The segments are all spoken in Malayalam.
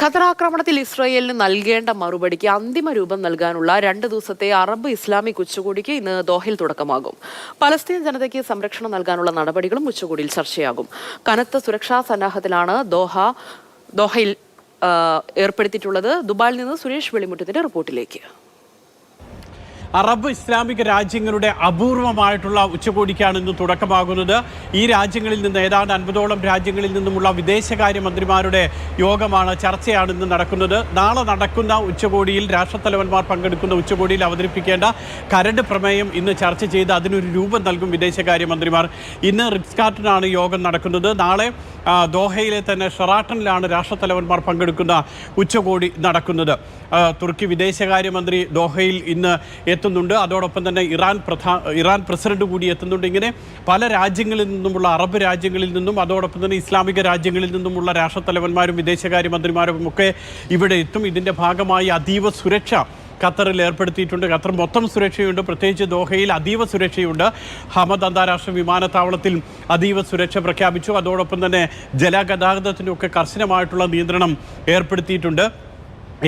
ഖത്തർ ആക്രമണത്തിൽ ഇസ്രായേലിന് നൽകേണ്ട മറുപടിക്ക് അന്തിമ രൂപം നൽകാനുള്ള 2 ദിവസത്തെ അറബ് ഇസ്ലാമിക് ഉച്ചകോടിക്ക് ഇന്ന് ദോഹയിൽ തുടക്കമാകും. പലസ്തീൻ ജനതയ്ക്ക് സംരക്ഷണം നൽകാനുള്ള നടപടികളും ഉച്ചകോടിയിൽ ചർച്ചയാകും. കനത്ത സുരക്ഷാ സന്നാഹത്തിലാണ് ദോഹയിൽ ഏർപ്പെടുത്തിയിട്ടുള്ളത്. ദുബായിൽ നിന്ന് സുരേഷ് വെളിമുറ്റത്തിന്റെ റിപ്പോർട്ടിലേക്ക്. അറബ് ഇസ്ലാമിക രാജ്യങ്ങളുടെ അപൂർവമായിട്ടുള്ള ഉച്ചകോടിക്കാണ് ഇന്ന് തുടക്കമാകുന്നത്. ഈ രാജ്യങ്ങളിൽ നിന്ന് ഏതാണ്ട് 50ഓളം രാജ്യങ്ങളിൽ നിന്നുമുള്ള വിദേശകാര്യമന്ത്രിമാരുടെ യോഗമാണ്, ചർച്ചയാണ് ഇന്ന് നടക്കുന്നത്. നാളെ നടക്കുന്ന ഉച്ചകോടിയിൽ രാഷ്ട്രത്തലവന്മാർ പങ്കെടുക്കുന്ന ഉച്ചകോടിയിൽ അവതരിപ്പിക്കേണ്ട കരട് പ്രമേയം ഇന്ന് ചർച്ച ചെയ്ത് അതിനൊരു രൂപം നൽകും വിദേശകാര്യമന്ത്രിമാർ. ഇന്ന് റിറ്റ്സ് കാർട്ടനാണ് യോഗം നടക്കുന്നത്. നാളെ ദോഹയിലെ തന്നെ ഷെറാട്ടണിലാണ് രാഷ്ട്രത്തലവന്മാർ പങ്കെടുക്കുന്ന ഉച്ചകോടി നടക്കുന്നത്. തുർക്കി വിദേശകാര്യമന്ത്രി ദോഹയിൽ ഇന്ന് എത്തുന്നുണ്ട്. അതോടൊപ്പം തന്നെ ഇറാൻ പ്രസിഡന്റ് കൂടി എത്തുന്നുണ്ട്. ഇങ്ങനെ പല രാജ്യങ്ങളിൽ നിന്നുമുള്ള അറബ് രാജ്യങ്ങളിൽ നിന്നും അതോടൊപ്പം തന്നെ ഇസ്ലാമിക രാജ്യങ്ങളിൽ നിന്നുമുള്ള രാഷ്ട്രത്തലവന്മാരും വിദേശകാര്യമന്ത്രിമാരും ഒക്കെ ഇവിടെ എത്തും. ഇതിൻ്റെ ഭാഗമായി അതീവ സുരക്ഷ ഖത്തറിൽ ഏർപ്പെടുത്തിയിട്ടുണ്ട്. ഖത്തർ മൊത്തം സുരക്ഷയുണ്ട്, പ്രത്യേകിച്ച് ദോഹയിൽ അതീവ സുരക്ഷയുണ്ട്. ഹമദ് അന്താരാഷ്ട്ര വിമാനത്താവളത്തിൽ അതീവ സുരക്ഷ പ്രഖ്യാപിച്ചു. അതോടൊപ്പം തന്നെ ജലഗതാഗതത്തിനൊക്കെ കർശനമായിട്ടുള്ള നിയന്ത്രണം ഏർപ്പെടുത്തിയിട്ടുണ്ട്.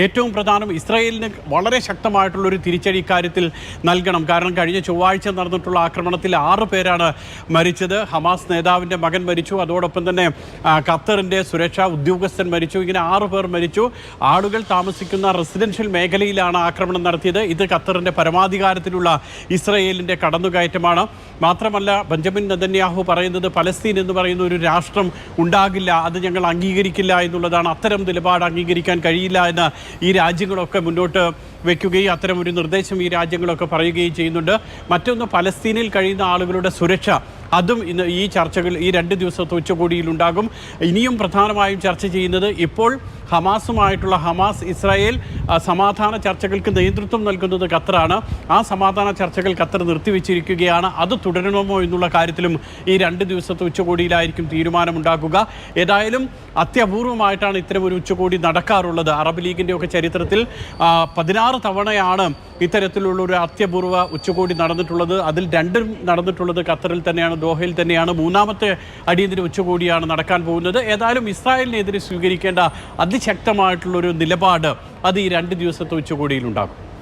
ഏറ്റവും പ്രധാനം ഇസ്രായേലിന് വളരെ ശക്തമായിട്ടുള്ളൊരു തിരിച്ചടി ഇക്കാര്യത്തിൽ നൽകണം. കാരണം കഴിഞ്ഞ ചൊവ്വാഴ്ച നടന്നിട്ടുള്ള ആക്രമണത്തിൽ 6 പേരാണ് മരിച്ചത്. ഹമാസ് നേതാവിൻ്റെ മകൻ മരിച്ചു. അതോടൊപ്പം തന്നെ ഖത്തറിൻ്റെ സുരക്ഷാ ഉദ്യോഗസ്ഥൻ മരിച്ചു. ഇങ്ങനെ 6 പേർ മരിച്ചു. ആളുകൾ താമസിക്കുന്ന റെസിഡൻഷ്യൽ മേഖലയിലാണ് ആക്രമണം നടത്തിയത്. ഇത് ഖത്തറിൻ്റെ പരമാധികാരത്തിലുള്ള ഇസ്രായേലിൻ്റെ കടന്നുകയറ്റമാണ്. മാത്രമല്ല, ബെഞ്ചമിൻ നെതന്യാഹു പറയുന്നത് പലസ്തീൻ എന്ന് പറയുന്ന ഒരു രാഷ്ട്രം ഉണ്ടാകില്ല, അത് ഞങ്ങൾ അംഗീകരിക്കില്ല എന്നുള്ളതാണ്. അത്തരം നിലപാട് അംഗീകരിക്കാൻ കഴിയില്ല എന്ന് ഈ രാജ്യങ്ങളൊക്കെ മുന്നോട്ട് വയ്ക്കുകയും അത്തരം ഒരു നിർദ്ദേശം ഈ രാജ്യങ്ങളൊക്കെ പറയുകയും ചെയ്യുന്നുണ്ട്. മറ്റൊന്ന്, പലസ്തീനിൽ കഴിയുന്ന ആളുകളുടെ സുരക്ഷ, അതും ഇന്ന് ഈ ചർച്ചകൾ ഈ 2 ദിവസത്തെ ഉച്ചകോടിയിൽ ഉണ്ടാകും. ഇനിയും പ്രധാനമായും ചർച്ച ചെയ്യുന്നത് ഇപ്പോൾ ഹമാസ് ഇസ്രായേൽ സമാധാന ചർച്ചകൾക്ക് നേതൃത്വം നൽകുന്നത് ഖത്തറാണ്. ആ സമാധാന ചർച്ചകൾ ഖത്തർ നിർത്തിവെച്ചിരിക്കുകയാണ്. അത് തുടരണമോ എന്നുള്ള കാര്യത്തിലും ഈ 2 ദിവസത്തെ ഉച്ചകോടിയിലായിരിക്കും തീരുമാനമുണ്ടാക്കുക. ഏതായാലും അത്യപൂർവമായിട്ടാണ് ഇത്തരം ഒരു ഉച്ചകോടി നടക്കാറുള്ളത്. അറബ് ലീഗിൻ്റെ ഒക്കെ ചരിത്രത്തിൽ 16 തവണയാണ് ഇത്തരത്തിലുള്ള ഒരു അത്യപൂർവ ഉച്ചകോടി നടന്നിട്ടുള്ളത്. അതിൽ 2 നടന്നിട്ടുള്ളത് ഖത്തറിൽ തന്നെയാണ്, ദോഹയിൽ തന്നെയാണ്. 3ാമത്തെ അടിയന്തര ഉച്ചകോടിയാണ് നടക്കാൻ പോകുന്നത്. ഏതായാലും ഇസ്രായേലിനെതിരെ സ്വീകരിക്കേണ്ട അതിശക്തമായിട്ടുള്ളൊരു നിലപാട് അത് ഈ 2 ദിവസത്തെ ഉച്ചകോടിയിൽ ഉണ്ടാകും.